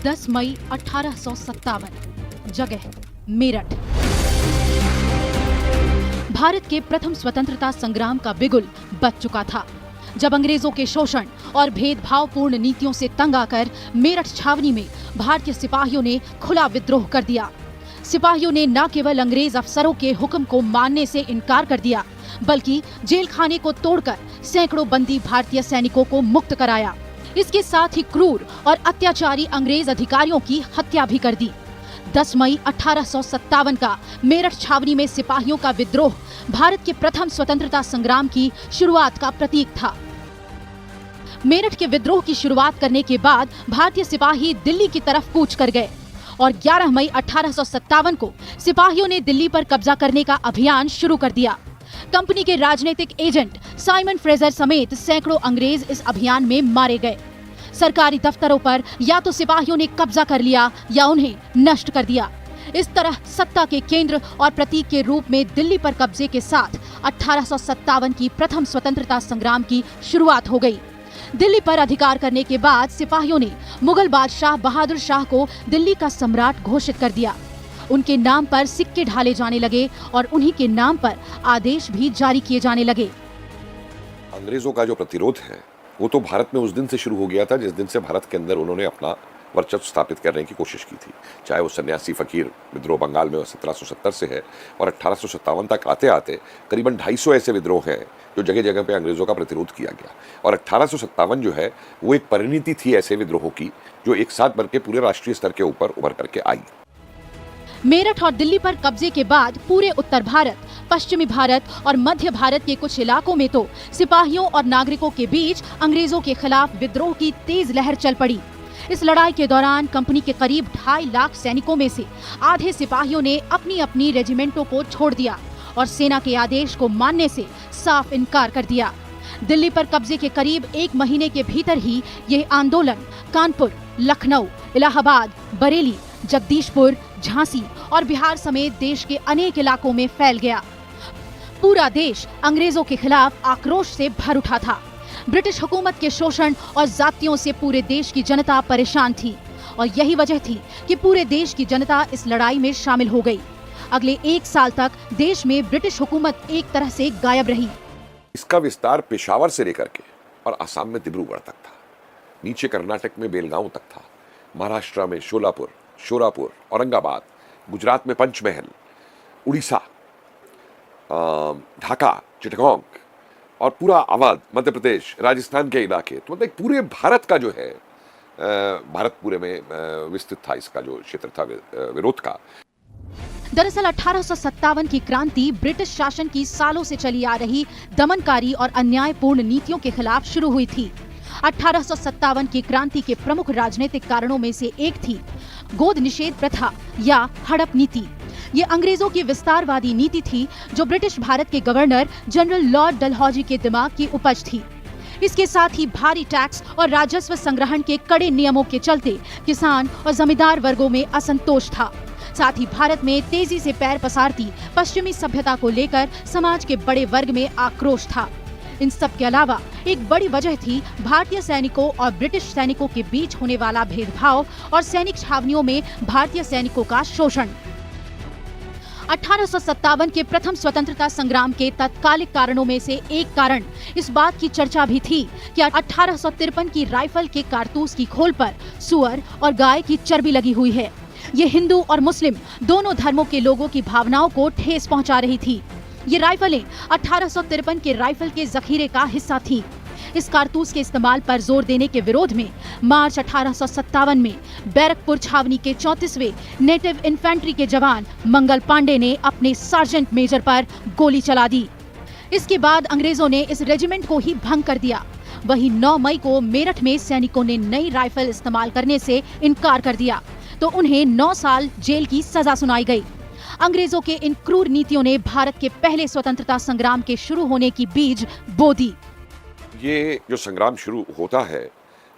10 मई 1857, जगह मेरठ। भारत के प्रथम स्वतंत्रता संग्राम का बिगुल बज चुका था जब अंग्रेजों के शोषण और भेदभावपूर्ण नीतियों से तंग आकर मेरठ छावनी में भारतीय सिपाहियों ने खुला विद्रोह कर दिया। सिपाहियों ने न केवल अंग्रेज अफसरों के हुक्म को मानने से इनकार कर दिया, बल्कि जेल खाने को तोड़कर सैकड़ों बंदी भारतीय सैनिकों को मुक्त कराया। इसके साथ ही क्रूर और अत्याचारी अंग्रेज अधिकारियों की हत्या भी कर दी। 10 मई 1857 का मेरठ छावनी में सिपाहियों का विद्रोह भारत के प्रथम स्वतंत्रता संग्राम की शुरुआत का प्रतीक था। मेरठ के विद्रोह की शुरुआत करने के बाद भारतीय सिपाही दिल्ली की तरफ कूच कर गए और 11 मई 1857 को सिपाहियों ने दिल्ली पर कब्जा करने का अभियान शुरू कर दिया। कंपनी के राजनीतिक एजेंट साइमन फ्रेजर समेत सैकड़ों अंग्रेज इस अभियान में मारे गए। सरकारी दफ्तरों पर या तो सिपाहियों ने कब्जा कर लिया या उन्हें नष्ट कर दिया। इस तरह सत्ता के केंद्र और प्रतीक के रूप में दिल्ली पर कब्जे के साथ 1857 की प्रथम स्वतंत्रता संग्राम की शुरुआत हो गई। दिल्ली पर अधिकार करने के बाद सिपाहियों ने मुगल बादशाह बहादुर शाह को दिल्ली का सम्राट घोषित कर दिया। उनके नाम पर सिक्के ढाले जाने लगे और उन्हीं के नाम पर आदेश भी जारी किए जाने लगे। अंग्रेजों का जो प्रतिरोध है वो तो भारत में उस दिन से शुरू हो गया था जिस दिन से भारत के अंदर उन्होंने अपना वर्चस्व स्थापित करने की कोशिश की थी। चाहे वो सन्यासी फकीर विद्रोह बंगाल में 1770 से है और 1857 तक आते आते करीबन 250 ऐसे विद्रोह हैं जो जगह जगह पे अंग्रेजों का प्रतिरोध किया गया। और 1857 जो है वो एक परिणति थी ऐसे विद्रोहों की जो एक साथ बनकर पूरे राष्ट्रीय स्तर के ऊपर उभर करके आई। मेरठ और दिल्ली पर कब्जे के बाद पूरे उत्तर भारत, पश्चिमी भारत और मध्य भारत के कुछ इलाकों में तो सिपाहियों और नागरिकों के बीच अंग्रेजों के खिलाफ विद्रोह की तेज लहर चल पड़ी। इस लड़ाई के दौरान कंपनी के करीब 2.5 लाख सैनिकों में से आधे सिपाहियों ने अपनी अपनी रेजिमेंटों को छोड़ दिया और सेना के आदेश को मानने से साफ इनकार कर दिया। दिल्ली पर कब्जे के करीब 1 महीने के भीतर ही यह आंदोलन कानपुर, लखनऊ, इलाहाबाद, बरेली, जगदीशपुर, झांसी और बिहार समेत देश के अनेक इलाकों में फैल गया। पूरा देश अंग्रेजों के खिलाफ आक्रोश से भर उठा था। ब्रिटिश हुकूमत के शोषण और जातियों से पूरे देश की जनता परेशान थी और यही वजह थी कि पूरे देश की जनता इस लड़ाई में शामिल हो गई। अगले 1 साल तक देश में ब्रिटिश हुकूमत एक तरह से गायब रही। इसका विस्तार पेशावर से लेकर के और असम में डिब्रूगढ़ तक था, नीचे कर्नाटक में बेलगांव तक था, महाराष्ट्र में शोलापुर, शोरापुर, औरंगाबाद, गुजरात में पंचमहल, उड़ीसा, ढाका, चिटगांव और पूरा अवध, मध्य प्रदेश, राजस्थान के इलाके, तो मतलब पूरे भारत का जो है भारत पूरे में विस्तृत था इसका जो क्षेत्र था विरोध का। दरअसल 1857 की क्रांति ब्रिटिश शासन की सालों से चली आ रही दमनकारी और अन्यायपूर्ण नीतियों के खिलाफ शुरू हुई थी। 1857 की क्रांति के प्रमुख राजनीतिक कारणों में से एक थी गोद निषेध प्रथा या हड़प नीति। ये अंग्रेजों की विस्तारवादी नीति थी जो ब्रिटिश भारत के गवर्नर जनरल लॉर्ड डलहौजी के दिमाग की उपज थी। इसके साथ ही भारी टैक्स और राजस्व संग्रहण के कड़े नियमों के चलते किसान और जमींदार वर्गों में असंतोष था। साथ ही भारत में तेजी से पैर पसारती पश्चिमी सभ्यता को लेकर समाज के बड़े वर्ग में आक्रोश था। इन सब के अलावा एक बड़ी वजह थी भारतीय सैनिकों और ब्रिटिश सैनिकों के बीच होने वाला भेदभाव और सैनिक छावनियों में भारतीय सैनिकों का शोषण। 1857 के प्रथम स्वतंत्रता संग्राम के तत्कालिक कारणों में से एक कारण इस बात की चर्चा भी थी कि 1853 की राइफल के कारतूस की खोल पर सुअर और गाय की चर्बी लगी हुई है। ये हिंदू और मुस्लिम दोनों धर्मों के लोगों की भावनाओं को ठेस पहुंचा रही थी। ये राइफलें 1853 के राइफल के जखीरे का हिस्सा थी। इस कारतूस के इस्तेमाल पर जोर देने के विरोध में मार्च 1857 में बैरकपुर छावनी के 34वें नेटिव इन्फेंट्री के जवान मंगल पांडे ने अपने सार्जेंट मेजर पर गोली चला दी। इसके बाद अंग्रेजों ने इस रेजिमेंट को ही भंग कर दिया। वहीं 9 मई को मेरठ में सैनिकों ने नई राइफल इस्तेमाल करने से इनकार कर दिया तो उन्हें 9 साल जेल की सजा सुनाई गई। अंग्रेजों के इन क्रूर नीतियों ने भारत के पहले स्वतंत्रता संग्राम के शुरू होने की बीज बो दी। ये जो संग्राम शुरू होता है,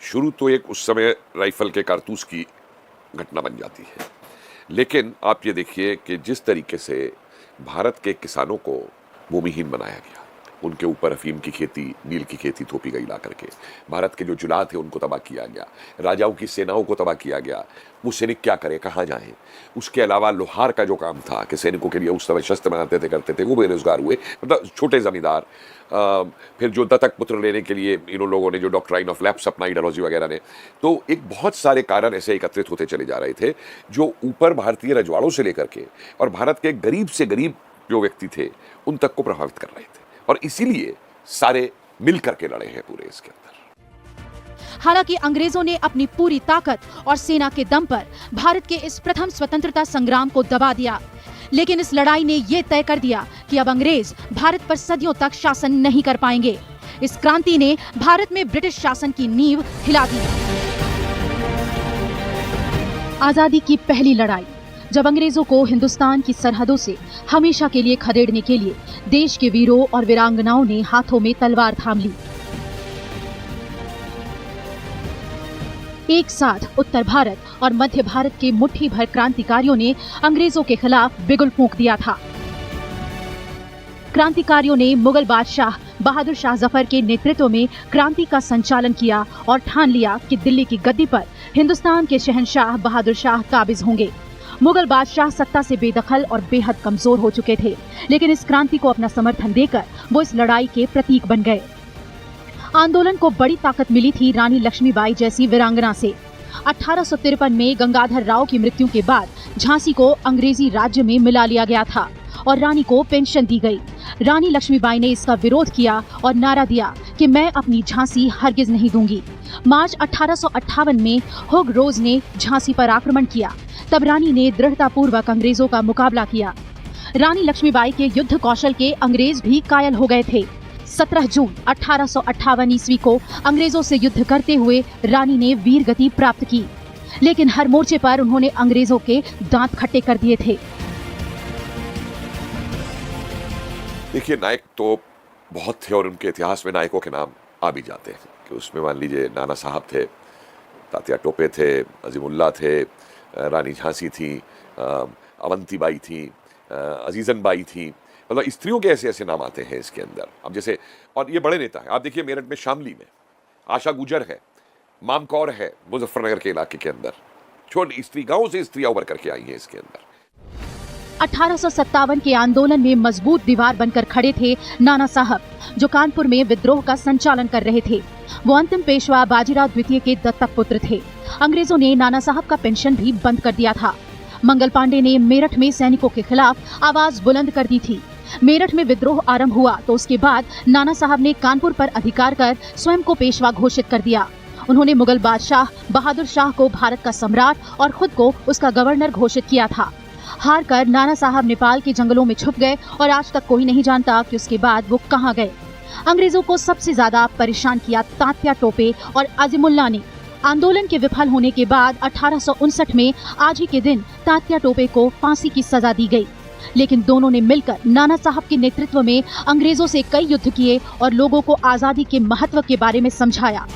शुरू तो एक उस समय राइफल के कारतूस की घटना बन जाती है, लेकिन आप ये देखिए कि जिस तरीके से भारत के किसानों को भूमिहीन बनाया गया, उनके ऊपर अफीम की खेती, नील की खेती थोपी गई ला करके। भारत के जो जुलाह थे उनको तबाह किया गया, राजाओं की सेनाओं को तबाह किया गया। वो सैनिक क्या करें, कहाँ जाएं? उसके अलावा लोहार का जो काम था कि सैनिकों के लिए उस समय शस्त्र बनाते थे, करते थे, वो बेरोजगार हुए। मतलब छोटे जमींदार, फिर जो दत्तक पुत्र लेने के लिए इन लोगों ने जो डॉक्ट्राइन ऑफ लैप्स अपनाई, डलहौजी वगैरह ने, तो एक बहुत सारे कारण ऐसे एकत्रित होते चले जा रहे थे जो ऊपर भारतीय रजवाड़ों से लेकर के और भारत के गरीब से गरीब जो व्यक्ति थे उन तक को प्रभावित कर रहे थे, और इसीलिए सारे मिल करके लड़े हैं पूरे इसके अंदर। हालांकि अंग्रेजों ने अपनी पूरी ताकत और सेना के दम पर भारत के इस प्रथम स्वतंत्रता संग्राम को दबा दिया, लेकिन इस लड़ाई ने ये तय कर दिया कि अब अंग्रेज भारत पर सदियों तक शासन नहीं कर पाएंगे। इस क्रांति ने भारत में ब्रिटिश शासन की नींव हिला दी। आजादी की पहली लड़ाई, जब अंग्रेजों को हिंदुस्तान की सरहदों से हमेशा के लिए खदेड़ने के लिए देश के वीरों और वीरांगनाओं ने हाथों में तलवार थाम ली। एक साथ उत्तर भारत और मध्य भारत के मुट्ठी भर क्रांतिकारियों ने अंग्रेजों के खिलाफ बिगुल फूंक दिया था। क्रांतिकारियों ने मुगल बादशाह बहादुर शाह जफर के नेतृत्व में क्रांति का संचालन किया और ठान लिया कि दिल्ली की गद्दी पर हिंदुस्तान के शहंशाह बहादुर शाह काबिज होंगे। मुगल बादशाह सत्ता से बेदखल और बेहद कमजोर हो चुके थे, लेकिन इस क्रांति को अपना समर्थन देकर वो इस लड़ाई के प्रतीक बन गए। आंदोलन को बड़ी ताकत मिली थी रानी लक्ष्मीबाई जैसी वीरांगना से। 1853 में गंगाधर राव की मृत्यु के बाद झांसी को अंग्रेजी राज्य में मिला लिया गया था और रानी को पेंशन दी गई। रानी लक्ष्मीबाई ने इसका विरोध किया और नारा दिया कि मैं अपनी झांसी हरगिज नहीं दूंगी। मार्च 1858 में हुग रोज ने झांसी पर आक्रमण किया। तब रानी ने दृढ़तापूर्वक अंग्रेजों का मुकाबला किया। रानी लक्ष्मीबाई के युद्ध कौशल के अंग्रेज भी कायल हो गए थे। 17 जून 1858 ईस्वी को अंग्रेजों से युद्ध करते हुए रानी ने वीर गति प्राप्त की, लेकिन हर मोर्चे पर उन्होंने अंग्रेजों के दांत खट्टे कर दिए थे। देखिए, नायक तो बहुत थे और उनके इतिहास में नायकों के नाम आ भी जाते हैं कि उसमें मान लीजिए नाना साहब थे, तात्या टोपे थे, अजीमुल्ला थे, रानी झांसी थी, अवंतीबाई थी, अजीजन बाई थी। मतलब स्त्रियों के ऐसे ऐसे नाम आते हैं इसके अंदर। अब जैसे, और ये बड़े नेता हैं, आप देखिए मेरठ में शामली में आशा गुजर है, मामकौर है, मुजफ्फरनगर के इलाके के अंदर छोटी स्त्री, गांव से स्त्रियां उभर करके आई हैं इसके अंदर। 1857 के आंदोलन में मजबूत दीवार बनकर खड़े थे नाना साहब, जो कानपुर में विद्रोह का संचालन कर रहे थे। वो अंतिम पेशवा बाजीराव द्वितीय के दत्तक पुत्र थे। अंग्रेजों ने नाना साहब का पेंशन भी बंद कर दिया था। मंगल पांडे ने मेरठ में सैनिकों के खिलाफ आवाज बुलंद कर दी थी। मेरठ में विद्रोह आरंभ हुआ तो उसके बाद नाना साहब ने कानपुर पर अधिकार कर स्वयं को पेशवा घोषित कर दिया। उन्होंने मुगल बादशाह बहादुर शाह को भारत का सम्राट और खुद को उसका गवर्नर घोषित किया था। हार कर नाना साहब नेपाल के जंगलों में छुप गए और आज तक कोई नहीं जानता कि उसके बाद वो कहाँ गए। अंग्रेजों को सबसे ज्यादा परेशान किया तात्या टोपे और अजीमुल्ला ने। आंदोलन के विफल होने के बाद 1859 में आज ही के दिन तात्या टोपे को फांसी की सजा दी गई, लेकिन दोनों ने मिलकर नाना साहब के नेतृत्व में अंग्रेजों से कई युद्ध किए और लोगों को आजादी के महत्व के बारे में समझाया।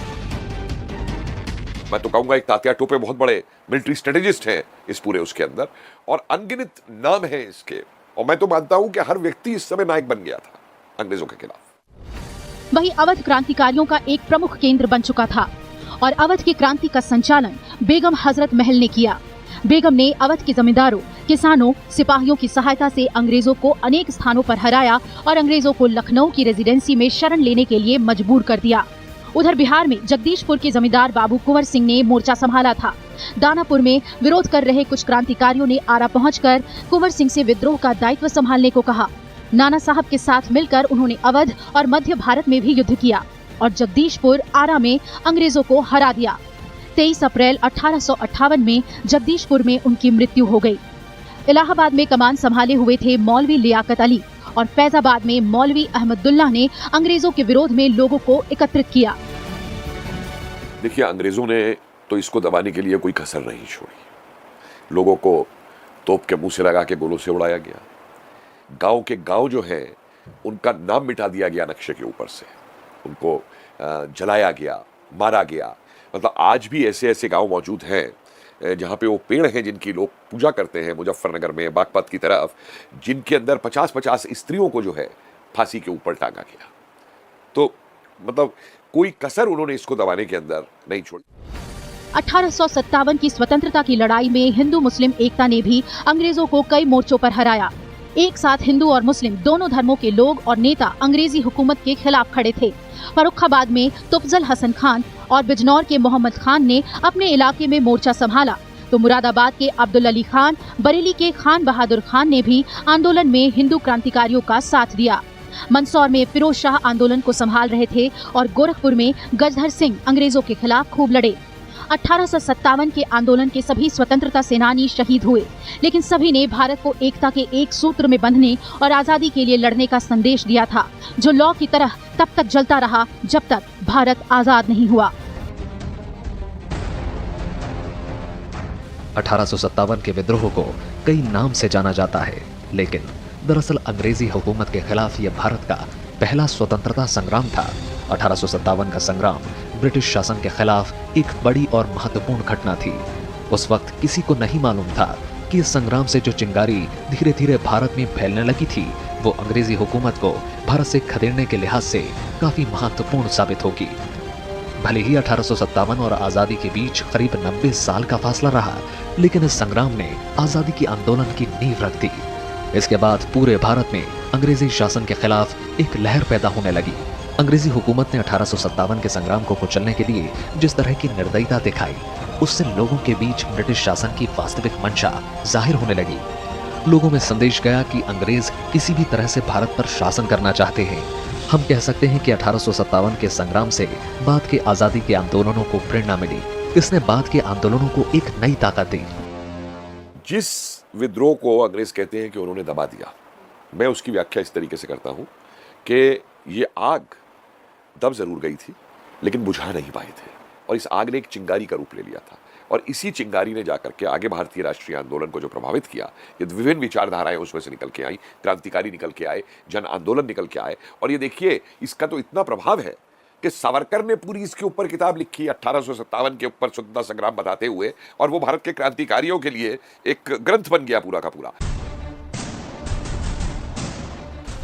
मैं तो कहूंगा एक तात्या टोपे बहुत बड़े मिलिट्री स्ट्रेटेजिस्ट हैं इस पूरे उसके अंदर, और अनगिनत नाम है इसके, और मैं तो मानता हूं कि हर व्यक्ति इस समय नायक बन गया था अंग्रेजों के खिलाफ। वही अवध क्रांतिकारियों का एक प्रमुख केंद्र बन चुका था और अवध की क्रांति का संचालन बेगम हजरत महल ने किया। बेगम ने अवध के जमींदारों, किसानों, सिपाहियों की सहायता से अंग्रेजों को अनेक स्थानों पर हराया और अंग्रेजों को लखनऊ की रेजिडेंसी में शरण लेने के लिए मजबूर कर दिया। उधर बिहार में जगदीशपुर के जमींदार बाबू कुंवर सिंह ने मोर्चा संभाला था। दानापुर में विरोध कर रहे कुछ क्रांतिकारियों ने आरा पहुंचकर कुंवर सिंह से विद्रोह का दायित्व संभालने को कहा। नाना साहब के साथ मिलकर उन्होंने अवध और मध्य भारत में भी युद्ध किया और जगदीशपुर, आरा में अंग्रेजों को हरा दिया। 23 अप्रैल 1858 में जगदीशपुर में उनकी मृत्यु हो गई। इलाहाबाद में कमान संभाले हुए थे मौलवी लियाकत अली और फैजाबाद में मौलवी अहमदुल्लाह ने अंग्रेजों के विरोध में लोगों को एकत्रित किया। देखिए, अंग्रेजों ने तो इसको दबाने के लिए कोई कसर नहीं छोड़ी। लोगों को तोप के मुंह से लगा के गोलों से उड़ाया गया। गांव के गांव जो है उनका नाम मिटा दिया गया नक्शे के ऊपर से, उनको जलाया गया, मारा गया। मतलब आज भी ऐसे ऐसे गांव मौजूद हैं जहाँ पे वो पेड़ हैं जिनकी लोग पूजा करते हैं, मुजफ्फरनगर में, बागपत की तरफ, जिनके अंदर 50-50 स्त्रियों को जो है फांसी के ऊपर टांगा गया। तो मतलब कोई कसर उन्होंने इसको दबाने के अंदर नहीं छोड़ी। 1857 की स्वतंत्रता की लड़ाई में हिंदू मुस्लिम एकता ने भी अंग्रेजों को कई मोर्चों पर हराया। एक साथ हिंदू और मुस्लिम दोनों धर्मों के लोग और नेता अंग्रेजी हुकूमत के खिलाफ खड़े थे। फर्रुखाबाद में तुफजल हसन खान और बिजनौर के मोहम्मद खान ने अपने इलाके में मोर्चा संभाला, तो मुरादाबाद के अब्दुल अली खान, बरेली के खान बहादुर खान ने भी आंदोलन में हिंदू क्रांतिकारियों का साथ दिया। मंदसौर में फिरोज शाह आंदोलन को संभाल रहे थे और गोरखपुर में गजधर सिंह अंग्रेजों के खिलाफ खूब लड़े। 1857 के आंदोलन के सभी स्वतंत्रता सेनानी शहीद हुए, लेकिन सभी ने भारत को एकता के एक सूत्र में बंधने और आजादी के लिए लड़ने का संदेश दिया था, जो लौ की तरह तब तक जलता रहा जब तक भारत आजाद नहीं हुआ। 1857 के विद्रोह को कई नाम से जाना जाता है, लेकिन दरअसल अंग्रेजी हुकूमत के खिलाफ यह भारत का पहला स्वतंत्रता संग्राम था। 1857 का संग्राम ब्रिटिश शासन के खिलाफ एक बड़ी और महत्वपूर्ण घटना थी। उस वक्त किसी को नहीं मालूम था कि इस संग्राम से जो चिंगारी धीरे धीरे भारत में फैलने लगी थी, वो अंग्रेजी हुकूमत को भारत से खदेड़ने के लिहाज से काफी महत्वपूर्ण साबित होगी। भले ही 1857 और आजादी के बीच करीब 90 साल का फासला रहा, लेकिन इस संग्राम ने आजादी के आंदोलन की नींव रख दी। इसके बाद पूरे भारत में अंग्रेजी शासन के खिलाफ एक लहर पैदा होने लगी। अंग्रेजी हुकूमत ने 1857 के संग्राम को कुचलने के लिए जिस तरह की निर्दयता दिखाई, उससे लोगों के बीच ब्रिटिश शासन की वास्तविक मंशा जाहिर होने लगी। लोगों में संदेश गया कि अंग्रेज किसी भी तरह से भारत पर शासन करना चाहते हैं। हम कह सकते हैं कि 1857 के संग्राम से बाद के आजादी के आंदोलनों को प्रेरणा मिली। इसने बाद के आंदोलनों को एक नई ताकत दी। जिस विद्रोह को अंग्रेज कहते हैं कि उन्होंने दबा दिया, मैं उसकी व्याख्या इस तरीके से करता हूं कि ये आग दब जरूर गई थी, लेकिन बुझा नहीं पाए थे, और इस आग ने एक चिंगारी का रूप ले लिया था, और इसी चिंगारी ने जाकर के आगे भारतीय राष्ट्रीय आंदोलन को जो प्रभावित किया, ये विभिन्न विचारधाराएं उसमें से निकल के आई, क्रांतिकारी निकल के आए, जन आंदोलन निकल के आए। और ये देखिए, इसका तो इतना प्रभाव है कि सावरकर ने पूरी इसके ऊपर किताब लिखी 1857 के ऊपर स्वतंत्रता संग्राम बताते हुए, और वो भारत के क्रांतिकारियों के लिए एक ग्रंथ बन गया पूरा का पूरा।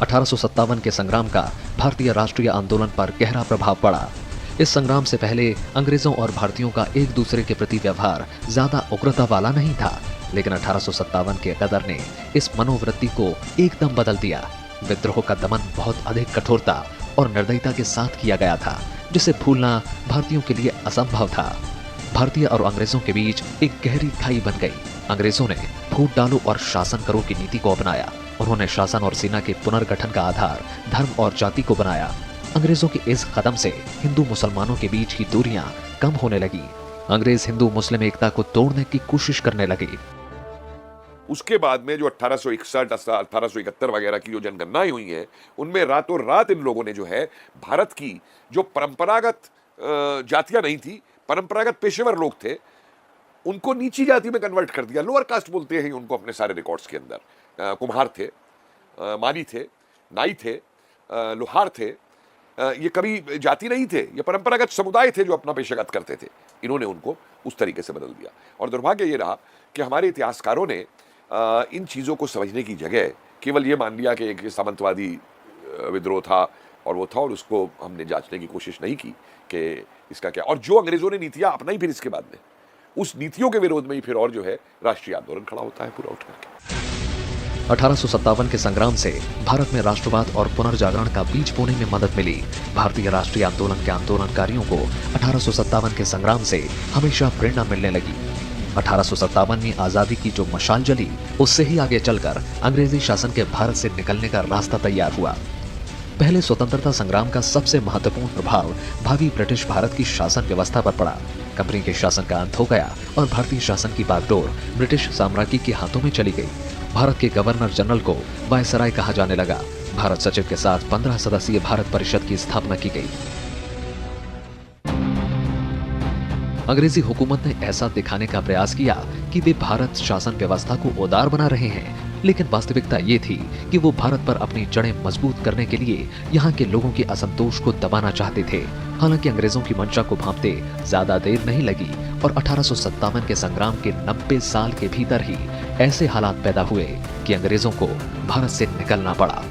1857 के संग्राम का भारतीय राष्ट्रीय आंदोलन पर गहरा प्रभाव पड़ा। इस संग्राम से पहले अंग्रेजों और भारतीयों का एक दूसरे के प्रति व्यवहार ज्यादा उग्रता वाला नहीं था, लेकिन 1857 के गदर ने इस मनोवृत्ति को एकदम बदल दिया। विद्रोह का दमन बहुत अधिक कठोरता और निर्दयता के साथ किया गया था, जिसे भूलना भारतीयों के लिए असंभव था। भारतीय और अंग्रेजों के बीच एक गहरी खाई बन गई। अंग्रेजों ने फूट डालो और शासन करो की नीति को अपनाया। उन्होंने शासन और सेना के पुनर्गठन का आधार धर्म और जाति को बनाया। अंग्रेजों के इस कदम से हिंदू मुसलमानों के बीच की दूरियां कम होने लगी। अंग्रेज हिंदू मुस्लिम एकता को तोड़ने की कोशिश करने लगे। उसके बाद में जो 1861, 1871 वगैरह की जो जनगणनाएं हुई हैं, उनमें रातों रात इन लोगों ने जो है भारत की जो परंपरागत जातियां नहीं थी, परंपरागत पेशेवर लोग थे, उनको नीची जाति में कन्वर्ट कर दिया। लोअर कास्ट बोलते हैं उनको अपने सारे रिकॉर्ड्स के अंदर। कुम्हार थे, माली थे, नाई थे, लोहार थे, ये कभी जाति नहीं थे, ये परंपरागत समुदाय थे जो अपना पेशागत करते थे। इन्होंने उनको उस तरीके से बदल दिया। और दुर्भाग्य ये रहा कि हमारे इतिहासकारों ने इन चीज़ों को समझने की जगह केवल ये मान लिया कि एक सामंतवादी विद्रोह था और वो था, और उसको हमने जांचने की कोशिश नहीं की कि इसका क्या। और जो अंग्रेजों ने नीतियां अपनाई फिर इसके बाद में, उस नीतियों के विरोध में ही फिर और जो है राष्ट्रीय आंदोलन खड़ा होता है पूरा उठ करके। 1857 के संग्राम से भारत में राष्ट्रवाद और पुनर्जागरण का बीज बोने में मदद मिली। भारतीय राष्ट्रीय आंदोलन के आंदोलनकारियों को 1857 के संग्राम से हमेशा प्रेरणा मिलने लगी। 1857 में आजादी की जो मशाल जली, उससे ही आगे चलकर अंग्रेजी शासन के भारत से निकलने का रास्ता तैयार हुआ। पहले स्वतंत्रता संग्राम का सबसे महत्वपूर्ण प्रभाव भावी ब्रिटिश भारत की शासन व्यवस्था पर पड़ा। कंपनी के शासन का अंत हो गया और भारतीय शासन की बागडोर ब्रिटिश साम्राज्य के हाथों में चली गई। भारत के गवर्नर जनरल को वायसराय कहा जाने लगा। भारत सचिव के साथ 15 सदस्यीय भारत परिषद की स्थापना की गई। अंग्रेजी हुकूमत ने ऐसा दिखाने का प्रयास किया कि वे भारत शासन व्यवस्था को उदार बना रहे हैं, लेकिन वास्तविकता ये थी कि वो भारत पर अपनी जड़ें मजबूत करने के लिए यहाँ के लोगों के असंतोष को दबाना चाहते थे। हालांकि अंग्रेजों की मंशा को भांपते ज्यादा देर नहीं लगी और 1857 के संग्राम के 90 साल के भीतर ही ऐसे हालात पैदा हुए कि अंग्रेजों को भारत से निकलना पड़ा।